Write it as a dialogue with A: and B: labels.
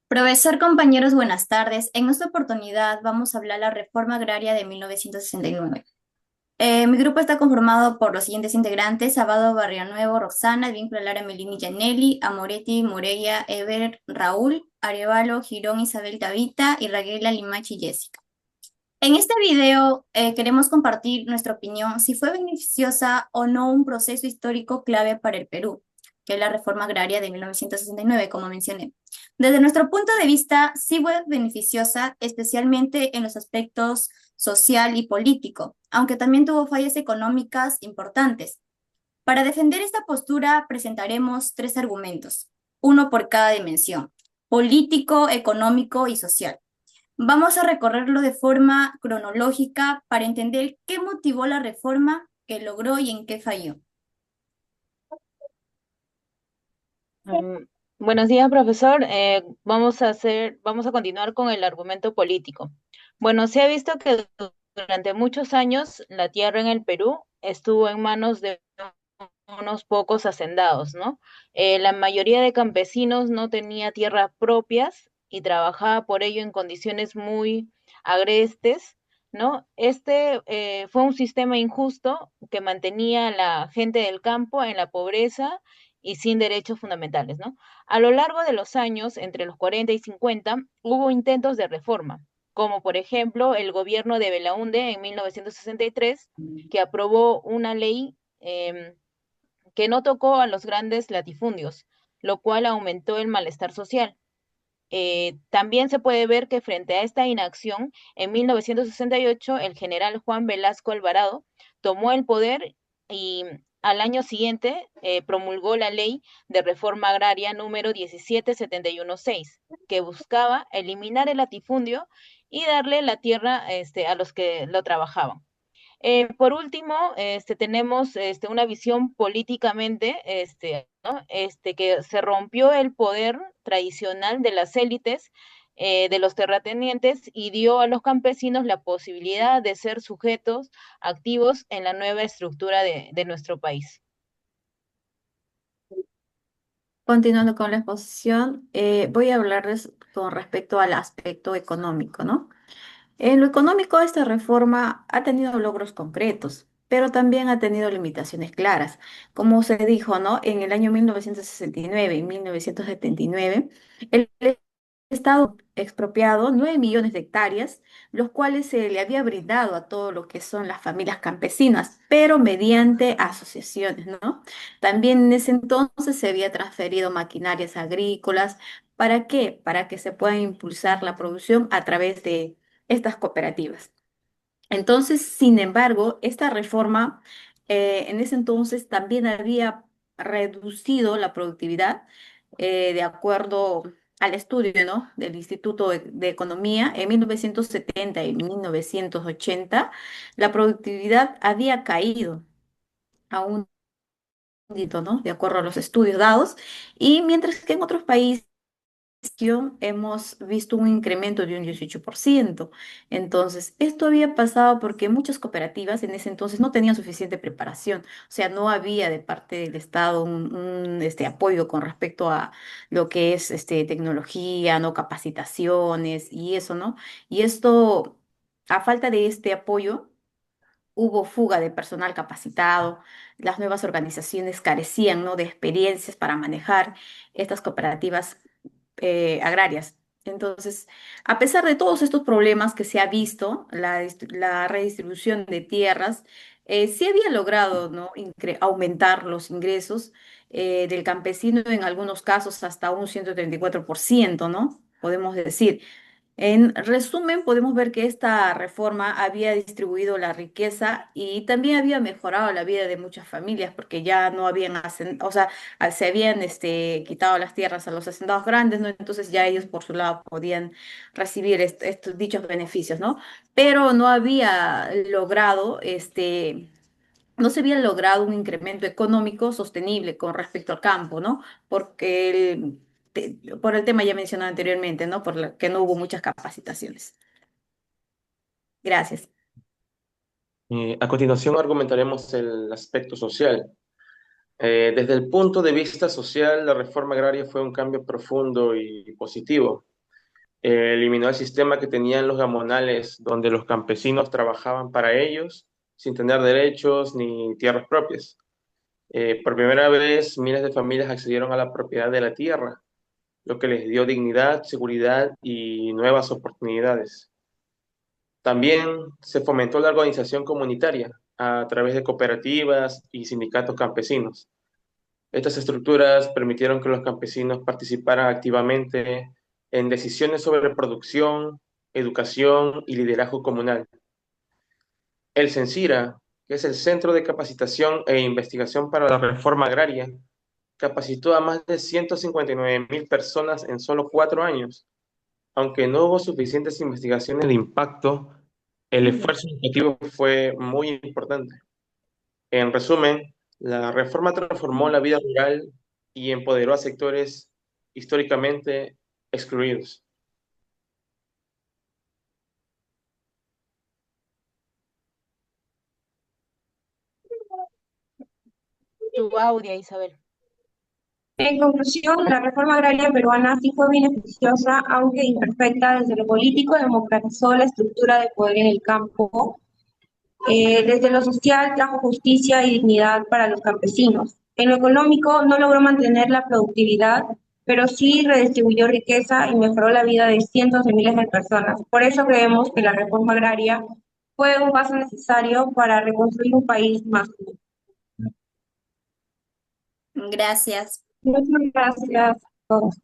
A: Profesor, compañeros, buenas tardes. En esta oportunidad vamos a hablar de la reforma agraria de 1969. Mi grupo está conformado por los siguientes integrantes: Abado Barrionuevo, Roxana, Vínculo Lara, Melini Yaneli, Amoretti, Moreira, Ever, Raúl, Arevalo, Girón, Isabel Tabita y Raquel Limachi Jessica. En este video queremos compartir nuestra opinión si fue beneficiosa o no un proceso histórico clave para el Perú, que es la reforma agraria de 1969, como mencioné. Desde nuestro punto de vista, sí fue beneficiosa, especialmente en los aspectos social y político, aunque también tuvo fallas económicas importantes. Para defender esta postura presentaremos tres argumentos, uno por cada dimensión: político, económico y social. Vamos a recorrerlo de forma cronológica para entender qué motivó la reforma, qué logró y en qué falló.
B: Mm, Buenos días, profesor. Vamos a continuar con el argumento político. Bueno, se ha visto que durante muchos años la tierra en el Perú estuvo en manos de unos pocos hacendados, ¿no? La mayoría de campesinos no tenía tierras propias y trabajaba por ello en condiciones muy agrestes, ¿no? Fue un sistema injusto que mantenía a la gente del campo en la pobreza y sin derechos fundamentales, ¿no? A lo largo de los años, entre los 40 y 50, hubo intentos de reforma, como por ejemplo el gobierno de Belaúnde en 1963, que aprobó una ley que no tocó a los grandes latifundios, lo cual aumentó el malestar social. También se puede ver que frente a esta inacción, en 1968 el general Juan Velasco Alvarado tomó el poder y al año siguiente promulgó la ley de reforma agraria número 17716, que buscaba eliminar el latifundio y darle la tierra a los que lo trabajaban. Por último, tenemos una visión políticamente, ¿no? Que se rompió el poder tradicional de las élites, de los terratenientes, y dio a los campesinos la posibilidad de ser sujetos activos en la nueva estructura de nuestro país.
C: Continuando con la exposición, voy a hablarles con respecto al aspecto económico, ¿no? En lo económico, esta reforma ha tenido logros concretos, pero también ha tenido limitaciones claras. Como se dijo, ¿no? En el año 1969 y 1979, el Estado expropiado 9 millones de hectáreas, los cuales se le había brindado a todo lo que son las familias campesinas, pero mediante asociaciones, ¿no? También en ese entonces se había transferido maquinarias agrícolas. ¿Para qué? Para que se pueda impulsar la producción a través de estas cooperativas. Entonces, sin embargo, esta reforma en ese entonces también había reducido la productividad de acuerdo al estudio, ¿no? Del Instituto de Economía en 1970 y 1980, la productividad había caído a un dígito, ¿no? De acuerdo a los estudios dados, y mientras que en otros países hemos visto un incremento de un 18%. Entonces, esto había pasado porque muchas cooperativas en ese entonces no tenían suficiente preparación, o sea, no había de parte del Estado apoyo con respecto a lo que es tecnología, no capacitaciones y eso, ¿no? Y esto, a falta de este apoyo, hubo fuga de personal capacitado. Las nuevas organizaciones carecían, ¿no?, de experiencias para manejar estas cooperativas agrarias. Entonces, a pesar de todos estos problemas que se ha visto, la redistribución de tierras sí había logrado, ¿no?, aumentar los ingresos del campesino en algunos casos hasta un 134%, ¿no? Podemos decir. En resumen, podemos ver que esta reforma había distribuido la riqueza y también había mejorado la vida de muchas familias porque ya no habían, o sea, se habían quitado las tierras a los hacendados grandes, ¿no? Entonces ya ellos por su lado podían recibir estos dichos beneficios, ¿no? Pero no había logrado, no se había logrado un incremento económico sostenible con respecto al campo, ¿no? Porque por el tema ya mencionado anteriormente, ¿no? Que no hubo muchas capacitaciones. Gracias.
D: A continuación argumentaremos el aspecto social. Desde el punto de vista social, la reforma agraria fue un cambio profundo y positivo. Eliminó el sistema que tenían los gamonales, donde los campesinos trabajaban para ellos sin tener derechos ni tierras propias. Por primera vez, miles de familias accedieron a la propiedad de la tierra, lo que les dio dignidad, seguridad y nuevas oportunidades. También se fomentó la organización comunitaria a través de cooperativas y sindicatos campesinos. Estas estructuras permitieron que los campesinos participaran activamente en decisiones sobre producción, educación y liderazgo comunal. El CENSIRA, que es el Centro de Capacitación e Investigación para la Reforma Agraria, capacitó a más de 159.000 personas en solo 4 años. Aunque no hubo suficientes investigaciones de impacto, el esfuerzo educativo fue muy importante. En resumen, la reforma transformó la vida rural y empoderó a sectores históricamente excluidos.
B: Tu audio, Isabel.
E: En conclusión, la reforma agraria peruana sí fue beneficiosa, aunque imperfecta desde lo político, democratizó la estructura de poder en el campo. Desde lo social trajo justicia y dignidad para los campesinos. En lo económico no logró mantener la productividad, pero sí redistribuyó riqueza y mejoró la vida de cientos de miles de personas. Por eso creemos que la reforma agraria fue un paso necesario para reconstruir un país más justo.
A: Gracias.
E: Muchas gracias a todos.